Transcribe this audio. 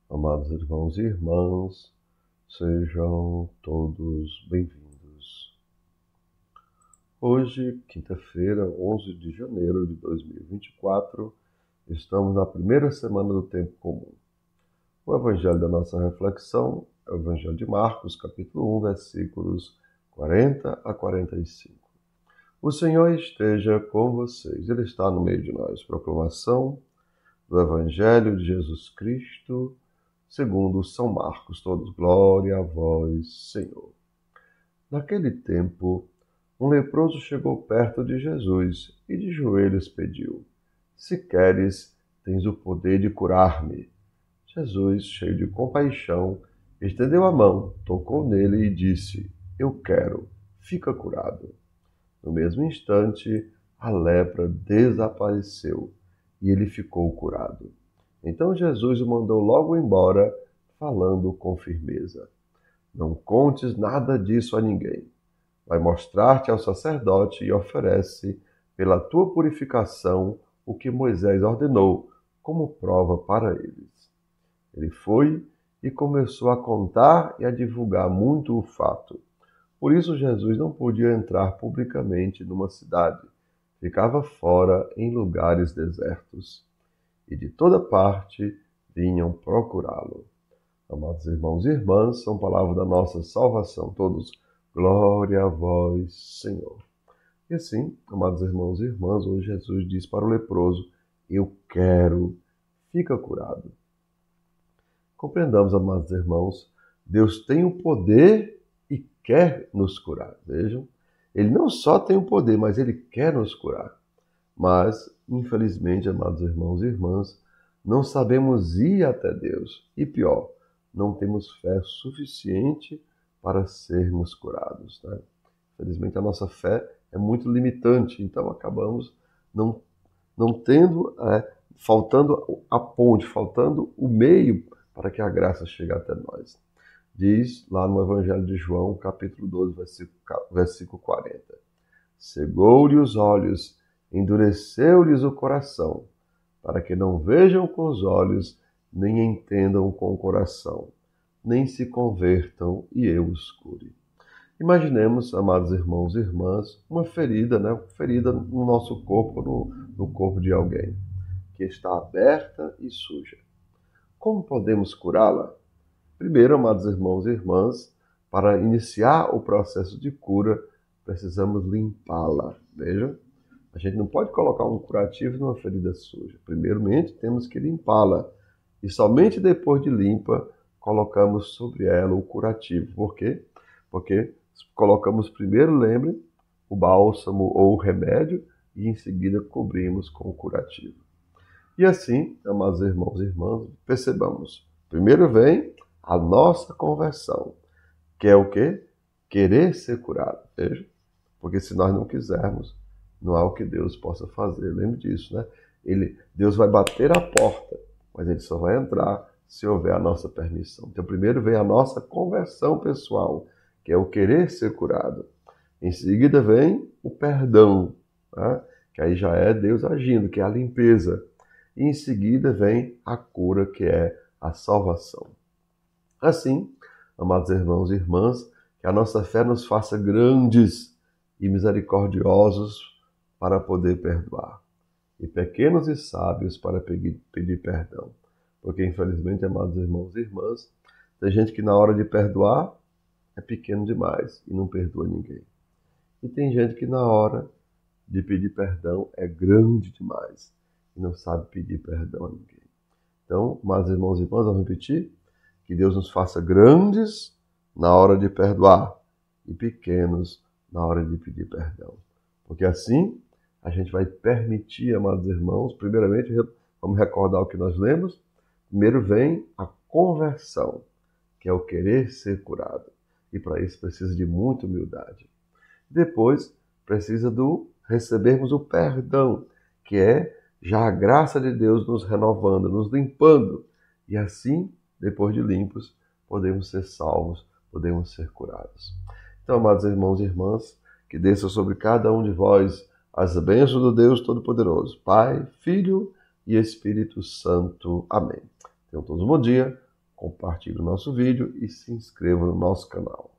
Amados irmãos e irmãs, sejam todos bem-vindos. Hoje, quinta-feira, 11 de janeiro de 2024, estamos na primeira semana do tempo comum. O evangelho da nossa reflexão é o evangelho de Marcos, capítulo 1, versículos 40 a 45. O Senhor esteja com vocês, Ele está no meio de nós. Proclamação do evangelho de Jesus Cristo, segundo São Marcos. Todos, glória a vós, Senhor. Naquele tempo, um leproso chegou perto de Jesus e de joelhos pediu: Se queres, tens o poder de curar-me. Jesus, cheio de compaixão, estendeu a mão, tocou nele e disse: Eu quero, fica curado. No mesmo instante, a lepra desapareceu e ele ficou curado. Então Jesus o mandou logo embora, falando com firmeza: Não contes nada disso a ninguém. Vai mostrar-te ao sacerdote e oferece, pela tua purificação, o que Moisés ordenou, como prova para eles. Ele foi e começou a contar e a divulgar muito o fato. Por isso Jesus não podia entrar publicamente numa cidade. Ficava fora em lugares desertos. E de toda parte vinham procurá-lo. Amados irmãos e irmãs, são palavras da nossa salvação. Todos, glória a vós, Senhor. E assim, amados irmãos e irmãs, hoje Jesus diz para o leproso: Eu quero, fica curado. Compreendamos, amados irmãos, Deus tem o poder e quer nos curar. Vejam, Ele não só tem o poder, mas Ele quer nos curar. Mas, infelizmente, amados irmãos e irmãs, não sabemos ir até Deus. E pior, não temos fé suficiente para sermos curados. Né? Infelizmente, a nossa fé é muito limitante, então acabamos não tendo, faltando a ponte, faltando o meio para que a graça chegue até nós. Diz lá no Evangelho de João, capítulo 12, versículo 40. Cegou-lhe os olhos, endureceu-lhes o coração, para que não vejam com os olhos, nem entendam com o coração, nem se convertam e eu os cure. Imaginemos, amados irmãos e irmãs, uma ferida, né? Uma ferida no nosso corpo, no corpo de alguém, que está aberta e suja. Como podemos curá-la? Primeiro, amados irmãos e irmãs, para iniciar o processo de cura, precisamos limpá-la. Vejam, a gente não pode colocar um curativo numa ferida suja. Primeiramente, temos que limpá-la. E somente depois de limpa, colocamos sobre ela o curativo. Por quê? Porque colocamos primeiro, lembrem, o bálsamo ou o remédio e em seguida cobrimos com o curativo. E assim, amados irmãos e irmãs, percebamos. Primeiro vem a nossa conversão, que é o quê? Querer ser curado. Veja? Porque se nós não quisermos, não há o que Deus possa fazer. Lembre disso, né? Deus vai bater a porta, mas Ele só vai entrar se houver a nossa permissão. Então, primeiro vem a nossa conversão pessoal, que é o querer ser curado. Em seguida vem o perdão, né? Que aí já é Deus agindo, que é a limpeza. E em seguida vem a cura, que é a salvação. Assim, amados irmãos e irmãs, que a nossa fé nos faça grandes e misericordiosos para poder perdoar, e pequenos e sábios para pedir perdão. Porque, infelizmente, amados irmãos e irmãs, tem gente que na hora de perdoar é pequeno demais e não perdoa ninguém. E tem gente que na hora de pedir perdão é grande demais e não sabe pedir perdão a ninguém. Então, amados irmãos e irmãs, vamos repetir? Que Deus nos faça grandes na hora de perdoar e pequenos na hora de pedir perdão. Porque assim a gente vai permitir, amados irmãos, primeiramente, vamos recordar o que nós lemos. Primeiro vem a conversão, que é o querer ser curado. E para isso precisa de muita humildade. Depois precisa do recebermos o perdão, que é já a graça de Deus nos renovando, nos limpando. E assim, depois de limpos, podemos ser salvos, podemos ser curados. Então, amados irmãos e irmãs, que desça sobre cada um de vós as bênçãos do Deus Todo-Poderoso, Pai, Filho e Espírito Santo. Amém. Tenham todos um bom dia, compartilhe o nosso vídeo e se inscreva no nosso canal.